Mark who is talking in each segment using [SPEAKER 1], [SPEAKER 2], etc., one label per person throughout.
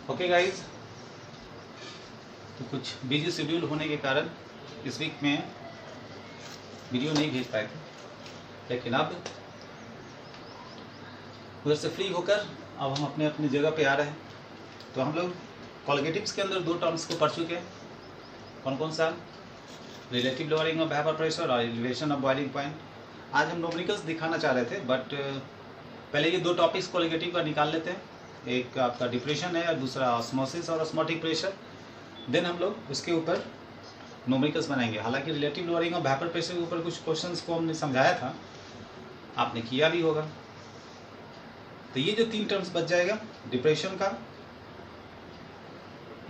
[SPEAKER 1] Okay guys, तो कुछ busy schedule होने के कारण इस वीक में वीडियो नहीं भेज पाए थे, लेकिन अब उधर से फ्री होकर अब हम अपने अपनी जगह पे आ रहे हैं। तो हम लोग कॉलिगेटिव्स के अंदर दो टर्म्स को पढ़ चुके हैं। कौन कौन सा? Relative lowering of vapour pressure और एलिवेशन ऑफ बॉइलिंग पॉइंट। आज हम न्यूमेरिकल्स दिखाना चाह रहे थे, बट पहले ये दो टॉपिक्स कॉलिगेटिव का निकाल लेते हैं। एक आपका डिप्रेशन है और दूसरा ऑस्मोसिस और ऑस्मोटिक प्रेशर। देन हम लोग उसके ऊपर न्यूमेरिकल्स बनाएंगे। हालांकि relative lowering of vapour pressure के ऊपर कुछ क्वेश्चंस को हमने समझाया था, आपने किया भी होगा। तो ये जो तीन टर्म्स बच जाएगा, डिप्रेशन का,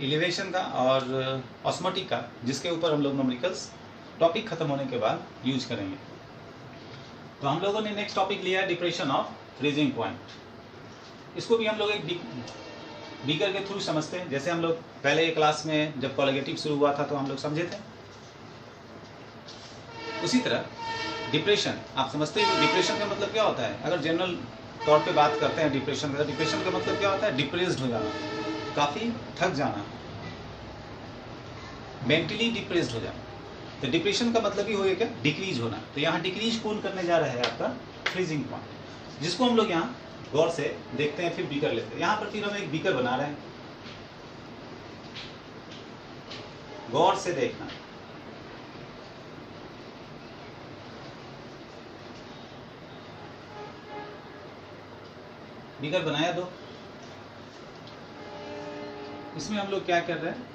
[SPEAKER 1] एलिवेशन का और ऑस्मोटिक का, जिसके ऊपर हम लोग न्यूमेरिकल्स टॉपिक खत्म होने के बाद यूज करेंगे। तो हम लोगों ने नेक्स्ट टॉपिक लिया है डिप्रेशन ऑफ फ्रीजिंग पॉइंट। इसको भी हम लोग एक बीकर के थ्रू समझते हैं। जैसे हम लोग पहले एक क्लास में जब कॉलिगेटिव शुरू हुआ था तो हम लोग समझे थे, उसी तरह डिप्रेशन आप समझते हैं। डिप्रेशन का मतलब क्या होता है? अगर जनरल तौर पे बात करते हैं डिप्रेशन का, डिप्रेशन का मतलब क्या होता है? डिप्रेस्ड हो जाना, काफ़ी थक जाना, मेंटली डिप्रेस्ड हो जाना। तो डिप्रेशन का मतलब ही हो गया क्या? डिक्रीज होना। तो यहाँ डिक्रीज कौन करने जा रहा है? आपका फ्रीजिंग पॉइंट, जिसको हम लोग यहाँ गौर से देखते हैं, फिर बीकर लेते हैं। यहाँ पर फिर हम एक बीकर बना रहे हैं, गौर से देखना। बीकर बनाया दो। इसमें हम लोग क्या कर रहे हैं?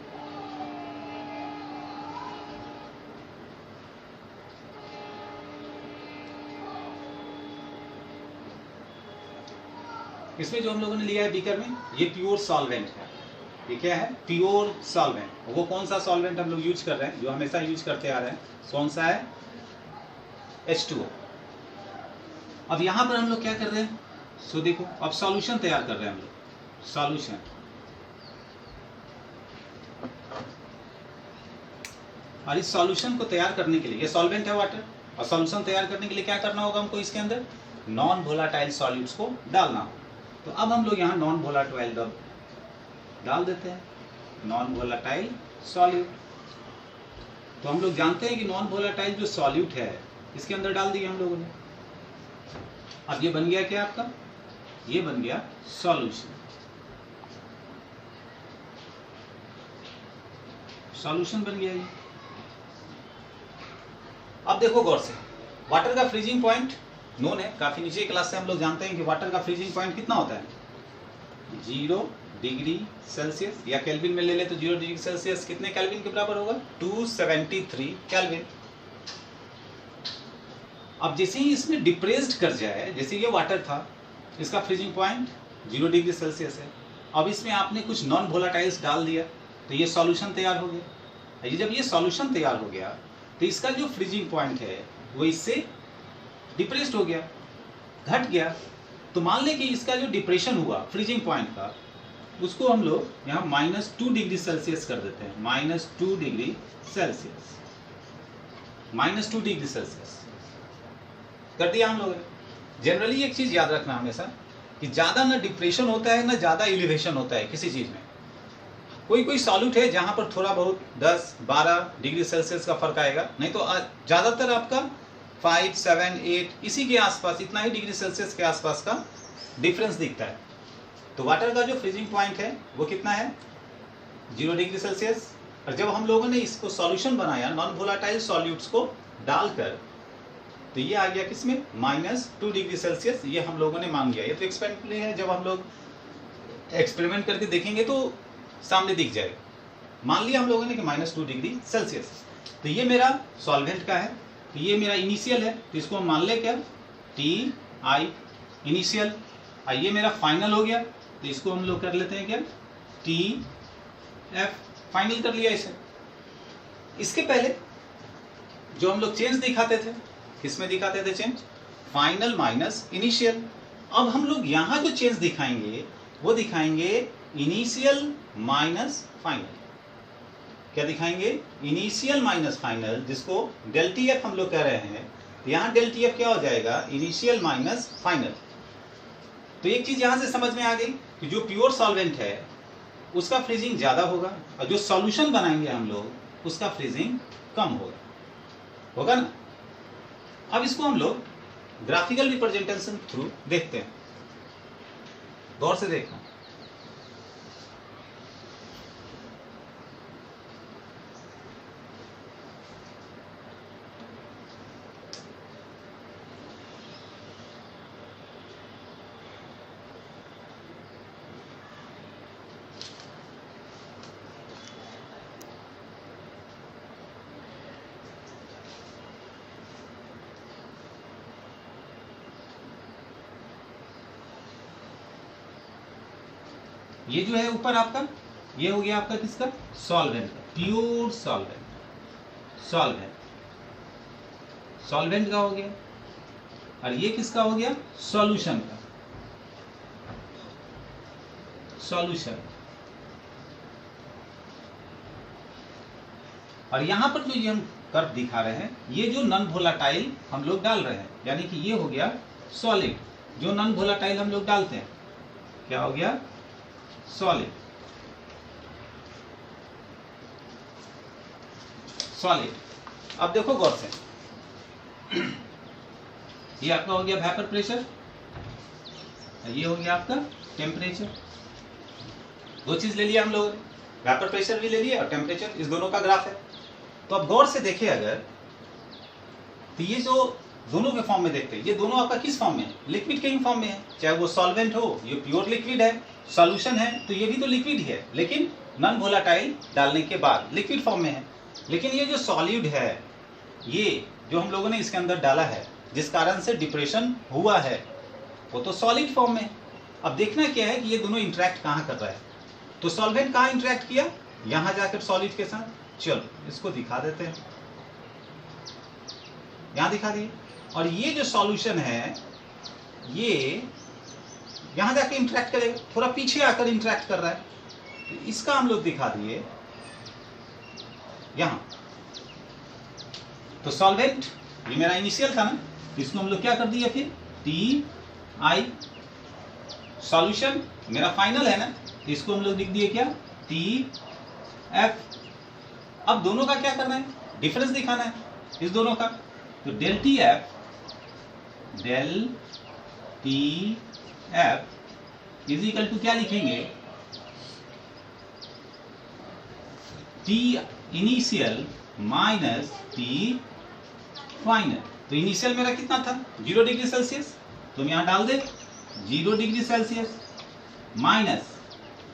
[SPEAKER 1] इसमें जो हम लोगों ने लिया है बीकर में, ये प्योर सॉल्वेंट है। ये क्या है? Pure solvent. वो कौन सा सॉल्वेंट हम लोग यूज कर रहे हैं? जो हमेशा यूज करते आ रहे हैं। कौन सा है? H2O। अब यहां पर हम लोग क्या कर रहे हैं? सो देखो, अब सॉल्यूशन तैयार कर रहे हैं हम लोग। सॉल्यूशन, और इस सॉल्यूशन को तैयार करने के लिए, ये सॉल्वेंट है वाटर, और सॉल्यूशन तैयार करने के लिए क्या करना होगा हमको? इसके अंदर नॉन वोलाटाइल सॉल्यूट्स को डालना होगा। तो अब हम लोग यहाँ नॉन वोलाटाइल डाल देते हैं, नॉन वोलाटाइल सॉल्यूट। तो हम लोग जानते हैं कि नॉन वोलाटाइल जो सॉल्यूट है, इसके अंदर डाल दिया हम लोगों ने। अब ये बन गया क्या आपका? ये बन गया सॉल्यूशन। सॉल्यूशन बन गया ये। अब देखो गौर से, वाटर का फ्रीजिंग पॉइंट नोन है, काफी नीचे क्लास से हम लोग जानते हैं कि वाटर का फ्रीजिंग पॉइंट कितना होता है? 0 डिग्री सेल्सियस, या केल्विन में ले ले तो 0 डिग्री सेल्सियस कितने केल्विन के बराबर होगा? 273 केल्विन। अब जैसे ही इसमें डिप्रेस्ड कर जाए, जैसे ये वाटर था, इसका फ्रीजिंग पॉइंट 0 डिग्री सेल्सियस है। अब इसमें आपने कुछ नॉन वोलाटाइल्स डाल दिया, तो ये सॉल्यूशन तैयार हो गया। ये जब ये सॉल्यूशन तैयार हो गया, तो इसका जो फ्रीजिंग पॉइंट है वो इससे डिप्रेस्ड हो गया, घट गया। तो मान लें कि इसका जो डिप्रेशन हुआ फ्रीजिंग पॉइंट का, उसको हम लोग यहाँ -2 डिग्री सेल्सियस कर देते हैं। -2 डिग्री सेल्सियस, -2 डिग्री सेल्सियस कर दिया हम लोगों ने। जनरली एक चीज याद रखना हमेशा कि ज्यादा ना डिप्रेशन होता है ना ज्यादा एलिवेशन होता है किसी चीज में। कोई सॉल्यूट है जहां पर थोड़ा बहुत 10-12 डिग्री सेल्सियस का फर्क आएगा, नहीं तो ज्यादातर आपका 5, 7, 8 इसी के आसपास, इतना ही डिग्री सेल्सियस के आसपास का डिफरेंस दिखता है। तो वाटर का जो फ्रीजिंग पॉइंट है वो कितना है? 0 डिग्री सेल्सियस। और जब हम लोगों ने इसको सॉल्यूशन बनाया नॉन वोलाटाइल सॉल्यूट्स को डालकर, तो ये आ गया किसमें? -2 डिग्री सेल्सियस। ये हम लोगों ने मान लिया। ये तो एक्सपेरिमेंट है, जब हम लोग एक्सपेरिमेंट करके देखेंगे तो सामने दिख जाएगा। मान लिया हम लोगों ने कि -2 डिग्री सेल्सियस। तो ये मेरा सॉल्वेंट का है, तो ये मेरा इनिशियल है, तो इसको हम मान ले क्या? TI initial. और ये मेरा फाइनल हो गया, तो इसको हम लोग कर लेते हैं क्या? TF फाइनल कर लिया इसे। इसके पहले जो हम लोग चेंज दिखाते थे, किसमें दिखाते थे चेंज? Final minus initial. अब हम लोग यहाँ जो चेंज दिखाएंगे वो दिखाएंगे इनिशियल माइनस फाइनल। क्या दिखाएंगे? इनिशियल माइनस फाइनल, जिसको ΔTF हम लोग कह रहे हैं। यहाँ ΔTF क्या हो जाएगा? Initial minus final. तो एक चीज यहां से समझ में आ गई कि जो प्योर सॉल्वेंट है उसका फ्रीजिंग ज़्यादा होगा, और जो सॉल्यूशन बनाएंगे हम लोग उसका फ्रीजिंग कम होगा ना। अब इसको हम लोग ग्राफिकल रिप्रेजेंटेशन थ्रू देखते हैं, गौर से देखना। ये जो है ऊपर आपका, ये हो गया आपका किसका, सॉल्वेंट का, प्योर सॉल्वेंट का हो गया। और ये किसका हो गया, सॉल्यूशन का, सॉल्यूशन। और यहां पर जो ये हम कर्व दिखा रहे हैं, ये जो नॉन वोलेटाइल हम लोग डाल रहे हैं, यानी कि ये हो गया सॉलिड। जो नॉन वोलेटाइल हम लोग डालते हैं क्या हो गया, सॉलिड। अब देखो गौर से, ये आपका हो गया वेपर प्रेशर, ये हो गया आपका टेम्परेचर। दो चीज ले लिया हम लोगों ने, वेपर प्रेशर भी ले लिया और टेम्परेचर, इस दोनों का ग्राफ है। तो अब गौर से देखें अगर, तो ये जो दोनों के फॉर्म में देखते हैं, ये दोनों आपका किस फॉर्म में है, लिक्विड के ही फॉर्म में है। चाहे वो सॉल्वेंट हो, ये प्योर लिक्विड है, सॉल्यूशन है तो ये भी तो लिक्विड ही है, लेकिन नॉन वोलेटाइल डालने के बाद लिक्विड फॉर्म में है। लेकिन ये जो सॉलिड है, ये जो हम लोगों ने इसके अंदर डाला है, जिस कारण से डिप्रेशन हुआ है, वो तो सॉलिड फॉर्म में। अब देखना क्या है कि ये दोनों इंटरेक्ट कहाँ कर रहा है। तो सॉल्वेंट कहाँ इंटरेक्ट किया, यहां जाकर सॉलिड के साथ। चलो इसको दिखा देते हैं, यहां दिखा दिए। और ये जो सॉल्यूशन है, ये यहां जाके इंटरेक्ट करेगा, थोड़ा पीछे आकर इंटरेक्ट कर रहा है, तो इसका हम लोग दिखा दिए यहां। तो सॉल्वेंट ये मेरा इनिशियल था ना, इसको हम लोग क्या कर दिए फिर, टी आई। सॉल्यूशन मेरा फाइनल है ना, इसको हम लोग लिख दिए क्या, टी एफ। अब दोनों का क्या करना है, डिफरेंस दिखाना है इस दोनों का। तो del T F, del T F is equal to क्या लिखेंगे, T initial minus T final. तो इनिशियल मेरा कितना था, 0 डिग्री सेल्सियस, तुम यहां डाल दे 0 डिग्री सेल्सियस, माइनस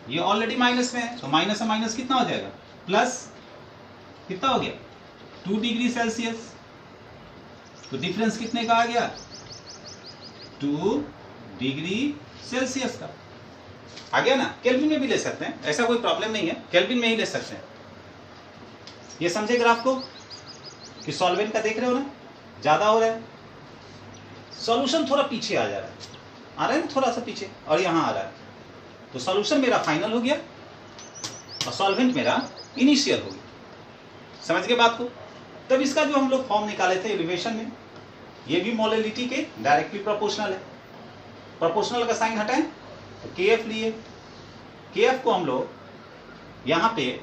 [SPEAKER 1] ये ऑलरेडी माइनस में है, तो माइनस से माइनस कितना हो जाएगा, प्लस कितना हो गया 2 डिग्री सेल्सियस। तो डिफरेंस कितने का आ गया, 2 डिग्री सेल्सियस का आ गया ना। केल्विन में भी ले सकते हैं, ऐसा कोई प्रॉब्लम नहीं है, केल्विन में ही ले सकते हैं। ये समझे ग्राफ को कि सॉल्वेंट का देख रहे हो ना, ज्यादा हो रहा है, सॉल्यूशन थोड़ा पीछे आ जा रहा है, आ रहा है ना थोड़ा सा पीछे, और यहां आ रहा है। तो सॉल्यूशन मेरा फाइनल हो गया और सॉल्वेंट मेरा इनिशियल हो गया। समझ गए बात को। तब इसका जो हम लोग फॉर्म निकाले थे एलिवेशन में, ये भी मोलैलिटी के डायरेक्टली प्रोपोर्शनल है। प्रोपोर्शनल का साइन हटाएं तो केएफ लिए, केएफ को हम लोग यहाँ पे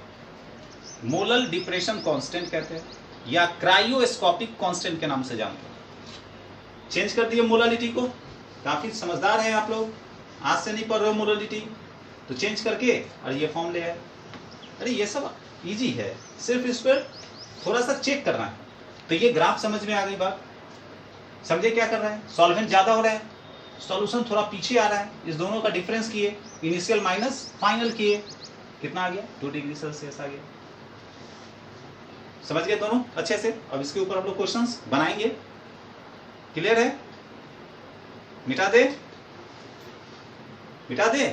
[SPEAKER 1] मोलल डिप्रेशन कांस्टेंट कहते हैं, या क्रायोस्कोपिक कांस्टेंट के नाम से जानते हैं। चेंज कर दिए मोलैलिटी को, काफी समझदार हैं आप लोग, आज से नहीं पढ़ रहे हो मोलैलिटी, तो चेंज करके और ये फॉर्म ले आए। अरे ये सब इजी है, सिर्फ इस पर थोड़ा सा चेक करना है। तो ये ग्राफ समझ में आ गई बात, समझे क्या कर रहा है, सॉल्वेंट ज्यादा हो रहा है, सॉल्यूशन थोड़ा पीछे आ रहा है, इस दोनों का डिफरेंस किए, इनिशियल माइनस फाइनल किए, कितना आ गया 2 डिग्री सेल्सियस आ गया। समझ गए दोनों अच्छे से। अब इसके ऊपर हम लोग क्वेश्चंस बनाएंगे, क्लियर है, मिटा दे, मिटा दे,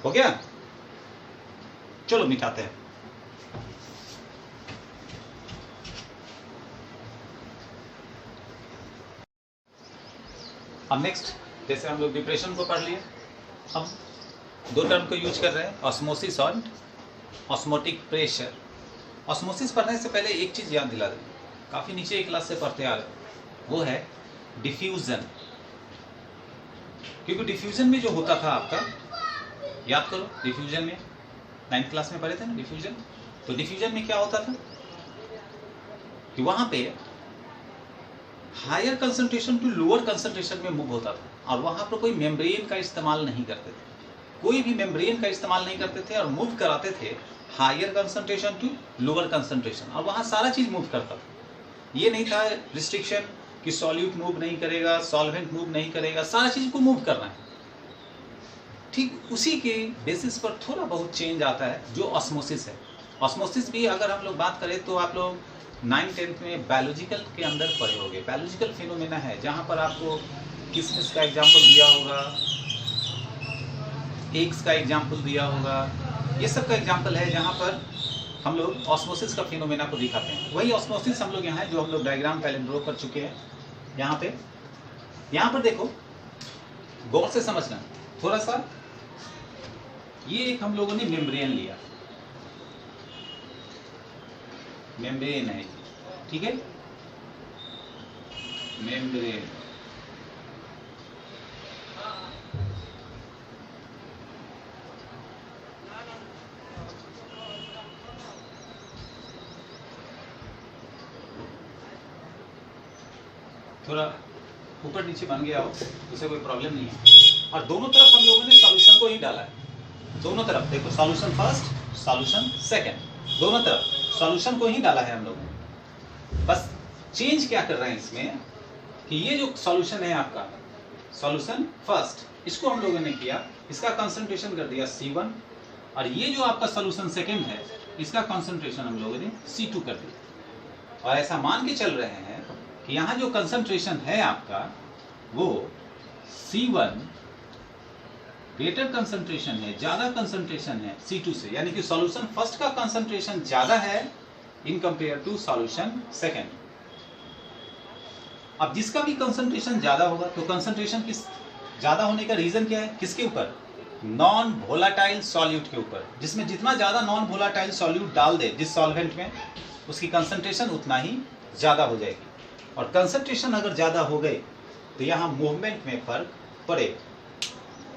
[SPEAKER 1] हो गया, चलो मिटाते हैं। अब नेक्स्ट, जैसे हम लोग डिप्रेशन को पढ़ लिए, अब दो टर्म को यूज कर रहे हैं, ऑस्मोसिस और ऑस्मोटिक प्रेशर। ऑस्मोसिस पढ़ने से पहले एक चीज याद दिला दें, काफी नीचे एक क्लास से पढ़ते आ रहे, वो है डिफ्यूजन। क्योंकि डिफ्यूजन में जो होता था आपका, याद करो डिफ्यूजन में 9th क्लास में पढ़े थे ना डिफ्यूजन। तो डिफ्यूजन में क्या होता था कि वहां पे higher concentration to lower concentration में मूव होता था और वहां पर कोई मेम्ब्रेन का इस्तेमाल नहीं करते थे, कोई भी मेम्ब्रेन का इस्तेमाल नहीं करते थे और मूव कराते थे higher concentration to lower concentration, और वहां सारा चीज मूव करता था। ये नहीं था रिस्ट्रिक्शन कि सॉल्यूट मूव नहीं करेगा, सॉल्वेंट मूव नहीं करेगा, सारा चीज को मूव करना है। ठीक उसी के बेसिस पर थोड़ा बहुत चेंज आता है जो ऑस्मोसिस है। ऑस्मोसिस भी अगर हम लोग बात करें तो आप लोग 9th-10th में बायोलॉजिकल के अंदर पढ़े होंगे। बायोलॉजिकल फिनोमेना है जहाँ पर आपको किसमिस का एग्जाम्पल दिया होगा, एग्स का एग्जाम्पल दिया होगा, ये सब का एग्जाम्पल है जहाँ पर हम लोग ऑस्मोसिस का फिनोमेना को दिखाते हैं। वही ऑस्मोसिस हम लोग यहाँ है जो हम लोग डायग्राम पहले ड्रॉ कर चुके हैं। यहाँ पर देखो, गौर से समझना थोड़ा सा। ये एक हम लोगों ने मेम्ब्रेन लिया, मेम्ब्रेन है, ठीक है, मेम्ब्रेन। थोड़ा ऊपर नीचे बन गया हो उसे कोई प्रॉब्लम नहीं है। और दोनों तरफ हम लोगों ने सॉल्यूशन को ही डाला है, दोनों तरफ देखो, सॉल्यूशन फर्स्ट, सॉल्यूशन सेकंड, दोनों तरफ सॉल्यूशन को ही डाला है हम लोगों ने। बस चेंज क्या कर रहे हैं इसमें कि ये जो सॉल्यूशन है आपका, सॉल्यूशन फर्स्ट, इसको हम लोगों ने किया, इसका कंसंट्रेशन कर दिया C1, और ये जो आपका सॉल्यूशन सेकंड है इसका कंसंट्रेशन हम लोगों ने C2 कर दिया। और ऐसा मान के चल रहे हैं कि यहाँ जो कंसंट्रेशन है आपका वो C1 ग्रेटर कंसंट्रेशन है, ज्यादा कंसंट्रेशन है C2 से, यानी कि सॉल्यूशन फर्स्ट का कंसंट्रेशन ज्यादा है in compare to solution second. अब जिसका भी कंसंट्रेशन ज्यादा होगा तो कंसंट्रेशन किस ज्यादा होने का रीजन क्या है, किसके ऊपर, नॉन वोलाटाइल सॉल्यूट के ऊपर। जिसमें जितना ज्यादा नॉन वोलाटाइल सॉल्यूट डाल दे जिस सॉल्वेंट में, उसकी कंसंट्रेशन उतना ही ज्यादा हो जाएगी। और कंसंट्रेशन अगर ज्यादा हो गई तो यहाँ मूवमेंट में फर्क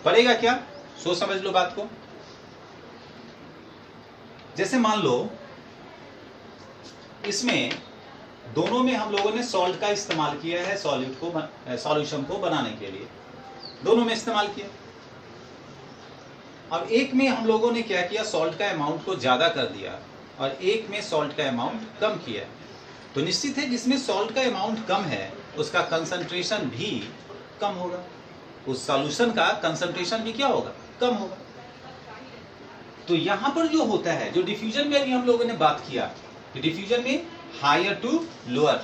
[SPEAKER 1] पड़ेगा क्या, सोच समझ लो बात को। जैसे मान लो इसमें दोनों में हम लोगों ने सॉल्ट का इस्तेमाल किया है सॉल्यूशन को बनाने के लिए, दोनों में इस्तेमाल किया। अब एक में हम लोगों ने क्या किया, सॉल्ट का अमाउंट को ज्यादा कर दिया और एक में सॉल्ट का अमाउंट कम किया। तो निश्चित है जिसमें सॉल्ट का अमाउंट कम है उसका कंसंट्रेशन भी कम होगा, उस सॉल्यूशन का कंसंट्रेशन भी क्या होगा, कम होगा। तो यहां पर जो होता है, जो डिफ्यूजन में अभी हम लोगों ने बात किया कि डिफ्यूजन में हायर टू लोअर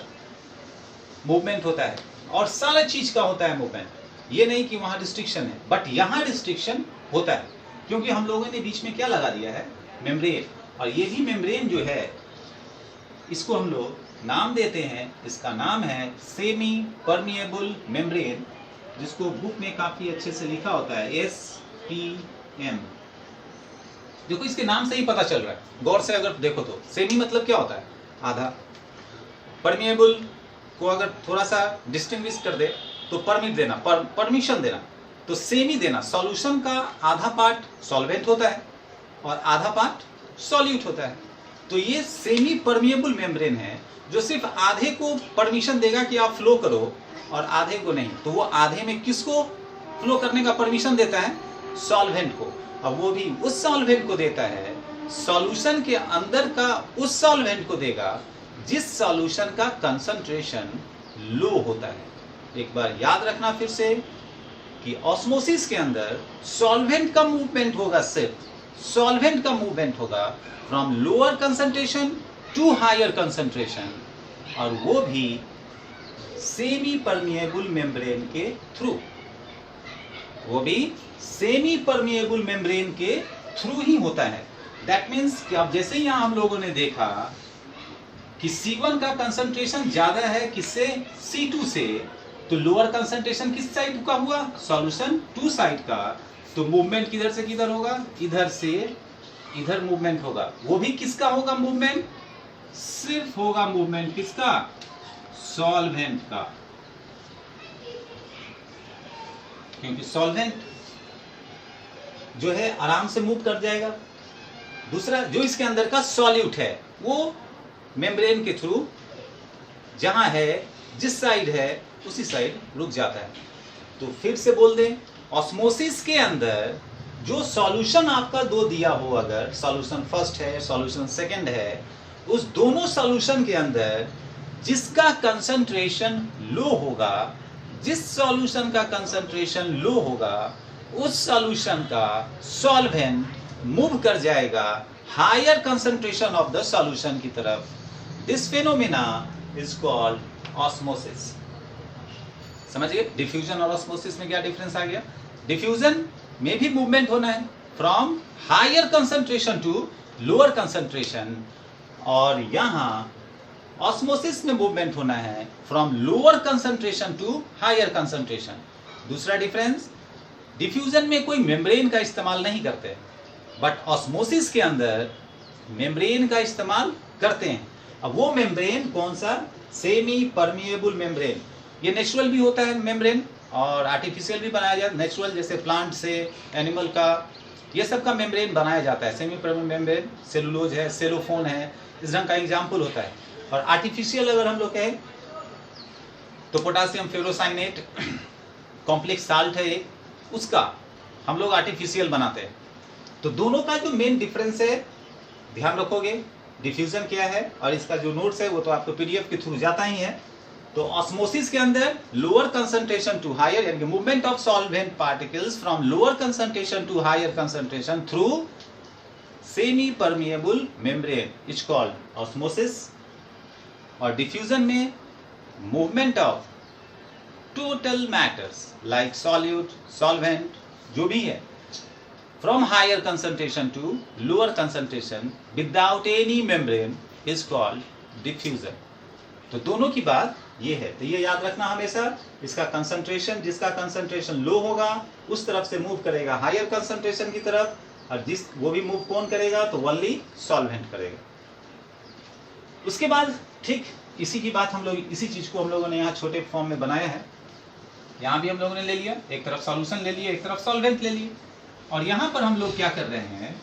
[SPEAKER 1] मूवमेंट होता है और सारा चीज का होता है मूवमेंट, ये नहीं कि वहां रिस्ट्रिक्शन है, बट यहां रिस्ट्रिक्शन होता है क्योंकि हम लोगों ने बीच में क्या लगा दिया है, मेम्ब्रेन। और ये भी मेम्ब्रेन जो है इसको हम लोग नाम देते हैं, इसका नाम है सेमी परमिएबल मेम्ब्रेन, जिसको बुक में काफी अच्छे से लिखा होता है SPM। देखो इसके नाम से ही पता चल रहा है, गौर से अगर देखो तो सेमी मतलब क्या होता है, आधा। परमिएबल को अगर थोड़ा सा डिस्टिंग्विश कर दे तो परमिट देना, परमिशन देना, तो सेमी देना। सॉल्यूशन का आधा पार्ट सॉल्वेंट होता है और आधा पार्ट सॉल्यूट होता है। तो ये सेमी परमिएबल मेम्ब्रेन है जो सिर्फ आधे को परमिशन देगा कि आप फ्लो करो और आधे को नहीं। तो वो आधे में किसको फ्लो करने का परमिशन देता है, सॉल्वेंट को, और वो भी उस सॉल्वेंट को देता है, सॉल्यूशन के अंदर का उस सॉल्वेंट को देगा जिस सॉल्यूशन का कंसंट्रेशन लो होता है। एक बार याद रखना फिर से कि ऑस्मोसिस के अंदर सॉल्वेंट का मूवमेंट होगा, सिर्फ सॉल्वेंट का मूवमेंट होगा from lower concentration to higher concentration, और वो भी सेमी परमिएबल मेम्ब्रेन के थ्रू, वो भी सेमी परमिएबल मेम्ब्रेन के थ्रू ही होता है। दैट मीन्स कि अब जैसे ही हम लोगों ने देखा कि C1 का कंसंट्रेशन ज्यादा है किससे, C2 से, तो लोअर कंसंट्रेशन किस साइड का हुआ, सॉल्यूशन 2 साइड का। तो मूवमेंट किधर से किधर होगा, इधर से इधर मूवमेंट होगा। वो भी किसका होगा मूवमेंट, सिर्फ होगा मूवमेंट किसका, सॉल्वेंट का, क्योंकि सॉल्वेंट जो है आराम से मूव कर जाएगा। दूसरा, जो इसके अंदर का सॉल्यूट है वो मेम्ब्रेन के थ्रू जहां है, जिस साइड है उसी साइड रुक जाता है। तो फिर से बोल दें, ऑस्मोसिस के अंदर जो सॉल्यूशन आपका दो दिया हो, अगर सॉल्यूशन फर्स्ट है, सॉल्यूशन सेकंड है, उस दोनों सॉल्यूशन के अंदर जिसका कंसंट्रेशन लो होगा, जिस सॉल्यूशन का कंसंट्रेशन लो होगा, उस सॉल्यूशन का सॉल्वेंट मूव कर जाएगा higher concentration of the solution की तरफ। This phenomena is called osmosis. समझिए डिफ्यूजन और ऑस्मोसिस में क्या डिफरेंस आ गया। डिफ्यूजन में भी मूवमेंट होना है from higher concentration to lower concentration, और यहां ऑस्मोसिस में मूवमेंट होना है from lower concentration to higher concentration. दूसरा डिफरेंस, डिफ्यूजन में कोई मेम्ब्रेन का इस्तेमाल नहीं करते, बट ऑस्मोसिस के अंदर मेम्ब्रेन का इस्तेमाल करते हैं। अब वो मेम्ब्रेन कौन सा, सेमी परमिएबल मेम्ब्रेन। ये नेचुरल भी होता है मेम्ब्रेन और आर्टिफिशियल भी बनाया जाता है। नेचुरल जैसे प्लांट से, एनिमल का, ये सब का मेम्ब्रेन बनाया जाता है। सेमी परमिएबल मेम्ब्रेन सेलुलोज है, सेलोफोन है, इस ढंग का एग्जाम्पल होता है। और आर्टिफिशियल अगर हम लोग कहें तो पोटासियम फेरोसाइनेट कॉम्प्लेक्स साल्ट है एक, उसका हम लोग आर्टिफिशियल बनाते हैं। तो दोनों का जो मेन डिफरेंस है ध्यान रखोगे, डिफ्यूजन क्या है, और इसका जो नोट्स है वो तो आपको पीडीएफ के थ्रू जाता ही है। तो ऑस्मोसिस के अंदर लोअर कंसंट्रेशन टू हायर, यानी कि movement of solvent particles from lower concentration to higher concentration through semi permeable membrane is called osmosis. और डिफ्यूजन में movement of total matters like solute, solvent, जो भी है, from higher concentration to lower concentration without any membrane is called diffusion। तो दोनों की बात ये है, तो ये याद रखना हमेशा। इसका कंसंट्रेशन, जिसका कंसंट्रेशन लो होगा उस तरफ से मूव करेगा हायर कंसंट्रेशन की तरफ, और जिस वो भी मूव कौन करेगा, तो ओनली सॉल्वेंट करेगा। उसके बाद ठीक इसी की बात हम लोग, इसी चीज को हम लोगों ने यहाँ छोटे फॉर्म में बनाया है। यहाँ भी हम लोगों ने ले लिया, एक तरफ सॉल्यूशन ले लिया, एक तरफ सॉल्वेंट ले लिए, और यहां पर हम लोग क्या कर रहे हैं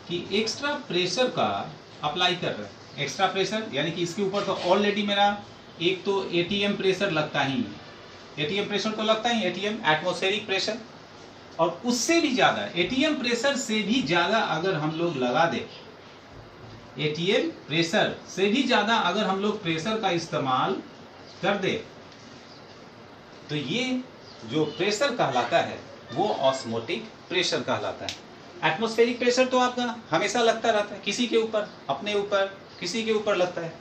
[SPEAKER 1] कि एक्स्ट्रा प्रेशर का अप्लाई कर रहे हैं। एक्स्ट्रा प्रेशर यानी कि इसके ऊपर तो ऑलरेडी मेरा एक तो एटीएम प्रेशर लगता ही है, एटीएम प्रेशर तो लगता ही, एटीएम एटमॉस्फेरिक प्रेशर, और उससे भी ज्यादा, एटीएम प्रेशर से भी ज्यादा अगर हम लोग लगा दे, एटीएम प्रेशर से भी ज्यादा अगर हम लोग प्रेशर का इस्तेमाल कर दे, तो ये जो प्रेशर कहलाता है वो ऑस्मोटिक प्रेशर कहलाता है। एटमॉस्फेरिक प्रेशर तो आपका हमेशा लगता रहता है, किसी के ऊपर, अपने ऊपर, किसी के ऊपर लगता है।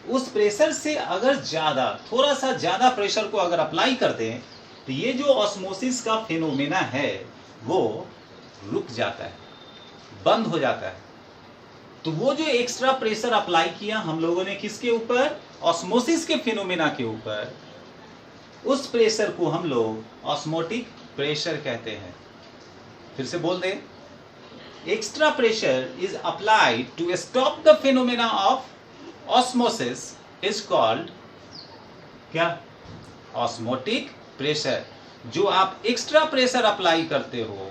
[SPEAKER 1] उस प्रेशर से अगर ज्यादा, थोड़ा सा ज्यादा प्रेशर को अगर अप्लाई कर दें, तो ये जो ऑस्मोसिस का फिनोमेना है वो रुक जाता है, बंद हो जाता है। तो वो जो एक्स्ट्रा प्रेशर अप्लाई किया हम लोगों ने किसके ऊपर, ऑस्मोसिस के फिनोमेना के ऊपर, उस प्रेशर को हम लोग ऑस्मोटिक प्रेशर कहते हैं। फिर से बोल दें, extra pressure is applied to stop the phenomena of osmosis is called क्या, ऑस्मोटिक प्रेशर। जो आप एक्स्ट्रा प्रेशर अप्लाई करते हो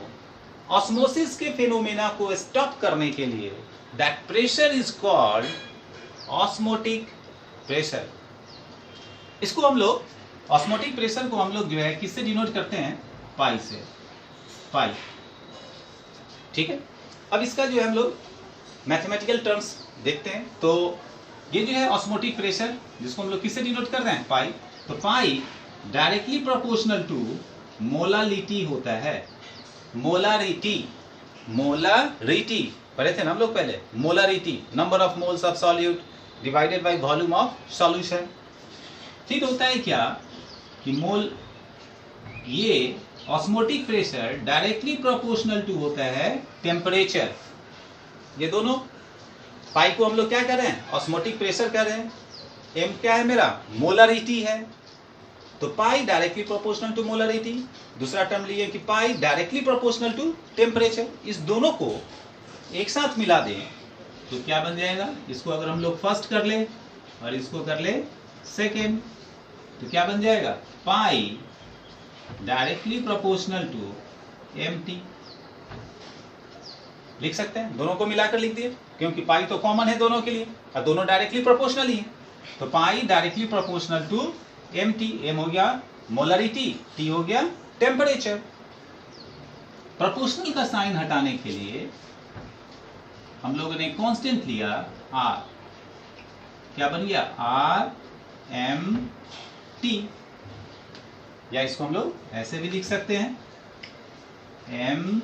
[SPEAKER 1] ऑस्मोसिस के फिनोमेना को स्टॉप करने के लिए, that pressure is called osmotic pressure. इसको हम लोग, ऑस्मोटिक प्रेशर को हम लोग जो है किससे डिनोट करते हैं, पाई से, पाई, ठीक है। अब इसका जो है हम लोग मैथमेटिकल टर्म्स देखते हैं। तो ये जो है ऑस्मोटिक प्रेशर, जिसको हम लोग किससे डिनोट कर रहे हैं, पाई। तो pi directly proportional to molarity होता है। मोलारिटी, मोलारिटी पढ़े थे ना हम लोग पहले, molarity number of moles of solute divided by volume of solution. फिर होता है क्या कि मोल, ये osmotic pressure directly proportional to होता है टेम्परेचर। ये दोनों, पाई को हम लोग क्या कर रहे हैं, ऑस्मोटिक प्रेशर कर रहे हैं, एम क्या है मेरा, मोलारिटी है। तो pi directly proportional to molarity. दूसरा टर्म लिए कि पाई डायरेक्टली प्रोपोर्शनल टू टेम्परेचर। इस दोनों को एक साथ मिला दें तो क्या बन जाएगा, इसको अगर हम लोग फर्स्ट कर ले और इसको कर ले सेकेंड, तो क्या बन जाएगा, पाई डायरेक्टली प्रोपोर्शनल टू mt लिख सकते हैं, दोनों को मिलाकर लिख दिए, क्योंकि पाई तो कॉमन है दोनों के लिए और दोनों डायरेक्टली प्रोपोर्शनल ही है। तो pi directly proportional to mt, m हो गया मोलरिटी, t हो गया टेम्परेचर। प्रोपोर्शनल का साइन हटाने के लिए हम लोगों ने कांस्टेंट लिया r, क्या बन गया RMT, या इसको हम लोग ऐसे भी लिख सकते हैं MRT।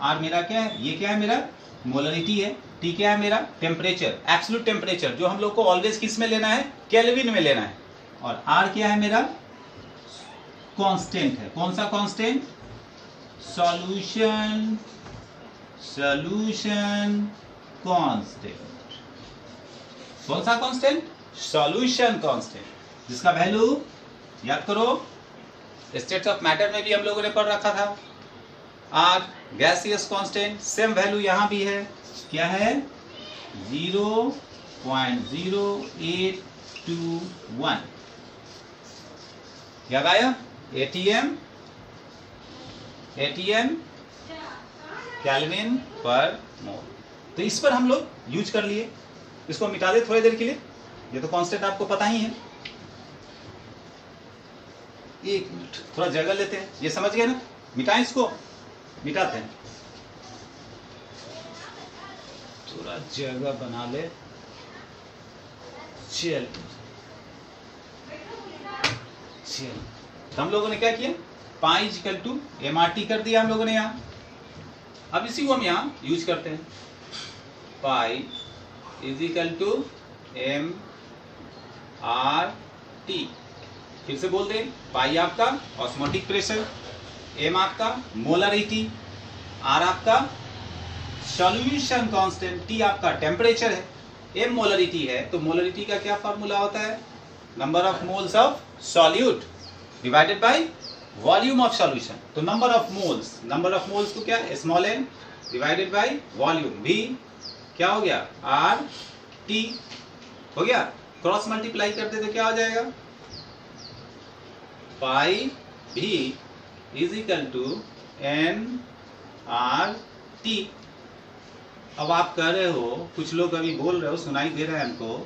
[SPEAKER 1] R मेरा क्या है, ये क्या है मेरा मोलरिटी है, T क्या है मेरा टेम्परेचर, एब्सोल्यूट टेम्परेचर, जो हम लोग को ऑलवेज किस में लेना है, केल्विन में लेना है। और R क्या है मेरा कांस्टेंट है, कौन सा कांस्टेंट, सॉल्यूशन कांस्टेंट, कौन सा कांस्टेंट, सॉल्यूशन कांस्टेंट, जिसका वैल्यू याद करो स्टेट्स ऑफ मैटर में भी हम लोगों ने पढ़ रखा था। R gaseous constant, same value यहां भी है, क्या है 0.0821, याद आया, ATM केल्विन पर मोल। तो इस पर हम लोग यूज कर लिए, इसको मिटा दे थोड़ी देर के लिए, ये तो कांस्टेंट आपको पता ही है। एक मिनट थोड़ा जगह लेते हैं, ये समझ गए ना, मिटाएं इसको, मिटाते हैं, थोड़ा जगह बना ले, चल तो हम लोगों ने क्या किया, पाई इक्वल टू MRT कर दिया हम लोगों ने यहाँ। अब इसी को हम यहाँ यूज करते हैं, pi is equal to MRT, फिर से बोल दें, पाई आपका ऑस्मोटिक प्रेशर, M आपका मोलरिटी, R आपका सॉल्यूशन कांस्टेंट, T आपका टेम्परेचर है, M मोलरिटी है तो मोलरिटी का क्या फार्मूला होता है, number of moles of solute divided by volume of solution. तो नंबर ऑफ मोल्स को क्या, small n divided by volume, V क्या हो गया RT हो गया, क्रॉस मल्टीप्लाई करते तो क्या हो जाएगा, pi V is equal to NRT। अब आप कह रहे हो, कुछ लोग अभी बोल रहे हो, सुनाई दे रहा है हमको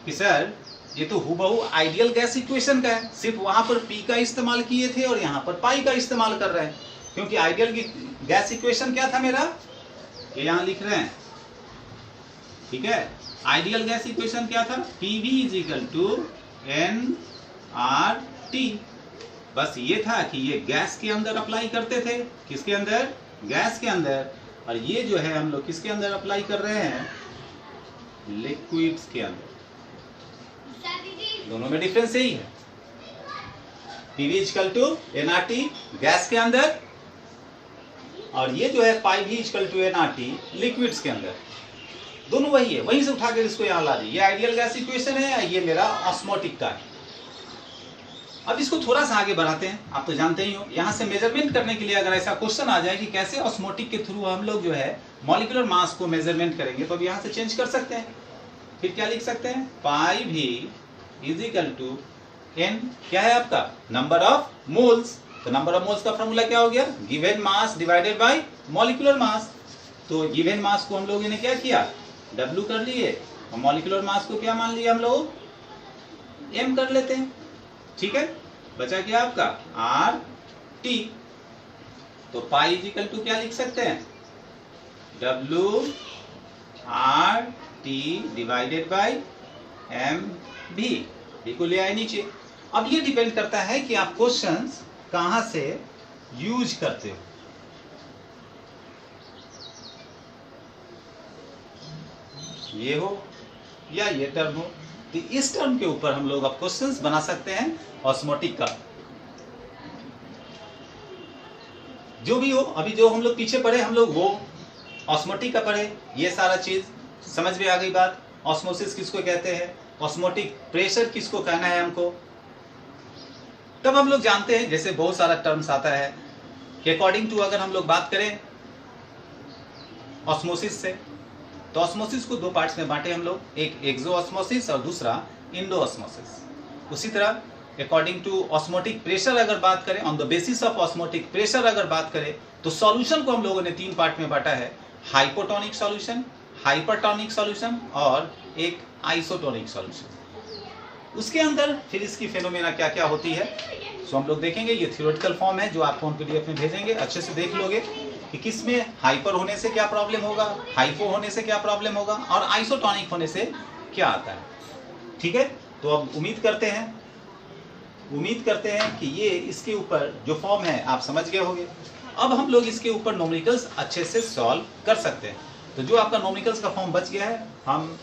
[SPEAKER 1] कि सर ये तो हुबहू आइडियल गैस इक्वेशन का है, सिर्फ वहां पर P का इस्तेमाल किए थे और यहाँ पर पाई का इस्तेमाल कर रहे हैं, क्योंकि आइडियल गैस इक्वेशन क्या था मेरा, ये यहाँ लिख रहे हैं, ठीक है, आइडियल गैस इक्वेशन क्या था, PV is equal to NRT। बस ये था कि ये गैस के अंदर अप्लाई करते थे, किसके अंदर, गैस के अंदर, और ये जो है हम लोग किसके अंदर अप्लाई कर रहे हैं, लिक्विड्स के अंदर। दोनों में डिफरेंस यही है, PV equal to NRT gas के अंदर, और ये जो है पाई भी इक्वल टू NRT लिक्विड्स के अंदर, दोनों वही है, वहीं से उठाकर इसको यहाँ ला दी। ये आइडियल गैस इक्वेशन है, ये मेरा ऑस्मोटिक का है। अब इसको थोड़ा सा आगे बढ़ाते हैं, आप तो जानते ही हो, यहाँ से मेजरमेंट करने के लिए अगर ऐसा क्वेश्चन आ जाए कि कैसे ऑस्मोटिक के थ्रू हम लोग जो है मॉलिक्यूलर मास को मेजरमेंट करेंगे, तो अब यहाँ से चेंज कर सकते हैं। फिर क्या लिख सकते हैं, पाई भी इज इक्वल टू n क्या है आपका, नंबर ऑफ मोल्स। तो नंबर ऑफ मोल्स का फॉर्मूला क्या हो गया, given mass divided by molecular mass. तो गिवन मास को हम लोगों ने क्या किया, W कर लिए, और मॉलिक्यूलर मास को क्या मान लिया हम लोग, M कर लेते हैं, ठीक है। बचा क्या आपका RT। तो पाई इज इक्वल टू क्या लिख सकते हैं, WRT डिवाइडेड बाय MV, को ले आए नीचे। अब ये डिपेंड करता है कि आप क्वेश्चंस कहां से यूज करते हो। ये हो या ये टर्म हो, तो इस टर्म के ऊपर हम लोग अब क्वेश्चंस बना सकते हैं ऑस्मोटिक का। जो भी हो, अभी जो हम लोग पीछे पढ़े हम लोग वो ऑस्मोटिक का पढ़े, ये सारा चीज समझ में आ गई बात। ऑस्मोसिस किसको कहते हैं, ऑस्मोटिक प्रेशर किसको कहना है हमको, तब हम लोग जानते हैं। जैसे बहुत सारा टर्म्स आता है कि अकॉर्डिंग टू अगर हम लोग बात करें ऑस्मोसिस से, तो ऑस्मोसिस को दो पार्ट्स में बांटे हम लोग, एक एक्सो ऑस्मोसिस और दूसरा इंडो ऑस्मोसिस। उसी तरह अकॉर्डिंग टू ऑस्मोटिक प्रेशर अगर बात करें, on the basis of osmotic pressure अगर बात करें, तो सॉल्यूशन को हम लोगों ने 3 पार्ट में बांटा है, हाइपोटोनिक सॉल्यूशन, हाइपरटोनिक सॉल्यूशन और एक आइसोटोनिक सॉल्यूशन। उसके अंदर फिर इसकी फेनोमेना क्या क्या होती है सो हम लोग देखेंगे। ये थ्योरेटिकल फॉर्म है जो आपको हम पीडीएफ में भेजेंगे, अच्छे से देख लोगे कि किस में हाइपर होने से क्या प्रॉब्लम होगा, हाइपो होने से क्या प्रॉब्लम होगा और आइसोटोनिक होने से क्या आता है। ठीक है, तो अब उम्मीद करते हैं कि ये इसके ऊपर जो फॉर्म है आप समझ गए होंगे। अब हम लोग इसके ऊपर न्यूमेरिकल्स अच्छे से सॉल्व कर सकते हैं। तो जो आपका न्यूमेरिकल्स का फॉर्म बच गया है, हम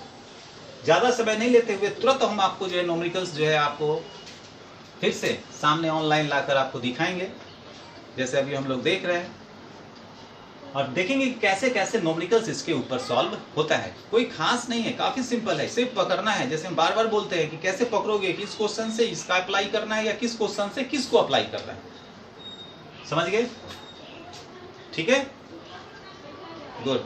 [SPEAKER 1] ज़्यादा समय नहीं लेते हुए तुरंत हम आपको जो है न्यूमेरिकल्स जो है आपको फिर से सामने ऑनलाइन लाकर आपको दिखाएंगे, जैसे अभी हम लोग देख रहे हैं, और देखेंगे कि कैसे कैसे न्यूमेरिकल्स इसके ऊपर सॉल्व होता है। कोई खास नहीं है, काफी सिंपल है, सिर्फ पकड़ना है। जैसे हम बार बार बोलते हैं कि कैसे पकड़ोगे, किस क्वेश्चन से इसका अप्लाई करना है या किस क्वेश्चन से किसको अप्लाई करना है। समझ गए? ठीक है, गुड।